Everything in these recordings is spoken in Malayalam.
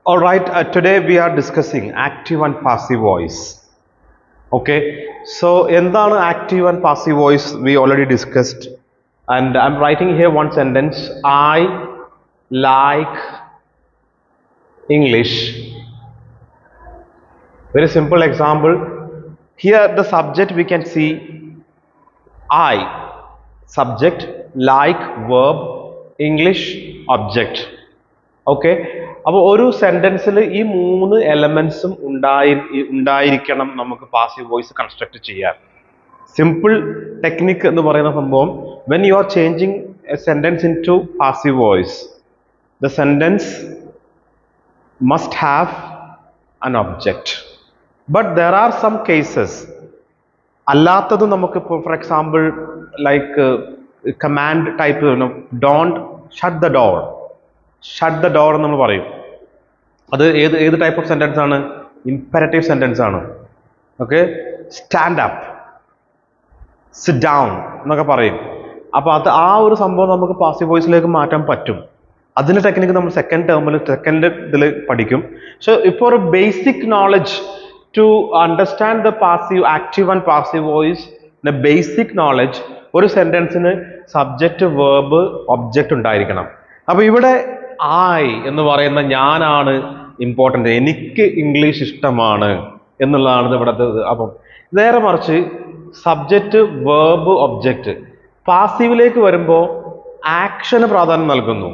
All right, today we are discussing active and passive voice. Okay, so എന്താണ് active and passive voice we already discussed, and I'm writing here one sentence. I like English. Very simple example. Here the subject we can see I, subject, like verb, English object. Okay, അപ്പോൾ ഒരു സെന്റൻസിൽ ഈ മൂന്ന് എലമെന്റ്സും ഉണ്ടായിരിക്കണം നമുക്ക് പാസീവ് വോയിസ് കൺസ്ട്രക്ട് ചെയ്യാൻ. സിമ്പിൾ ടെക്നിക് എന്ന് പറയുന്ന സംഭവം, when you are changing a sentence into passive voice, the sentence must have an object, but there are some cases അല്ലാത്തത് നമുക്ക്, for example like command type, don't shut the door, shut the door എന്ന് നമ്മൾ പറയും. അത് ഏത് ടൈപ്പ് ഓഫ് സെന്റൻസ് ആണ്? ഇംപെരറ്റീവ് സെന്റൻസ് ആണ്. Okay, stand up, sit down എന്നൊക്കെ പറയും. അപ്പോൾ ആ ഒരു സംഭവം നമുക്ക് പാസീവ് വോയിസിലേക്ക് മാറ്റാൻ പറ്റും. അതിന്റെ ടെക്നിക്ക് നമ്മൾ സെക്കൻഡ് ഇതിൽ പഠിക്കും. So for a basic knowledge to understand the passive, active and passive voice, basic knowledge, ഒരു സെന്റൻസിന് സബ്ജക്റ്റ്, വേർബ്, ഒബ്ജക്റ്റ് ഉണ്ടായിരിക്കണം. അപ്പോൾ ഇവിടെ I എന്ന് പറയുന്ന ഞാനാണ് ഇമ്പോർട്ടൻ്റ്, എനിക്ക് ഇംഗ്ലീഷ് ഇഷ്ടമാണ് എന്നുള്ളതാണ് ഇവിടുത്തെ. അപ്പം നേരെ മറിച്ച് സബ്ജക്റ്റ്, വേർബ്, ഒബ്ജക്റ്റ്, പാസീവിലേക്ക് വരുമ്പോൾ ആക്ഷന് പ്രാധാന്യം നൽകുന്നു.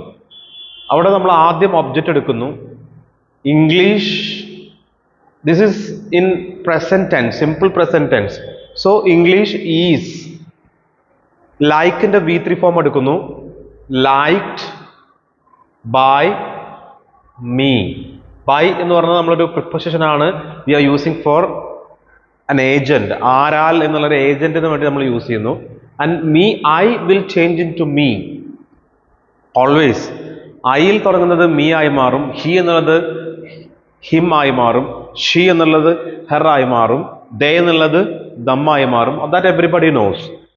അവിടെ നമ്മൾ ആദ്യം ഒബ്ജക്റ്റ് എടുക്കുന്നു. English, this is in present tense, simple present tense. So English is, ലൈക്കിന്റെ V3 ഫോം എടുക്കുന്നു. Liked by me. ബൈ എന്ന് പറഞ്ഞാൽ നമ്മളൊരു പ്രിപ്പോസിഷൻ ആണ്, we are using for an agent. ആരാൽ എന്നുള്ളൊരു ഏജന്റിന് വേണ്ടി നമ്മൾ യൂസ് ചെയ്യുന്നു. And me, I will change into me. Always ഐയിൽ തുടങ്ങുന്നത് മീ ആയി മാറും, ഹി എന്നുള്ളത് ഹിം ആയി മാറും, ഷീ എന്നുള്ളത് ഹെർ ആയി മാറും, ദേ എന്നുള്ളത് ദം ആയി മാറും. That everybody nose.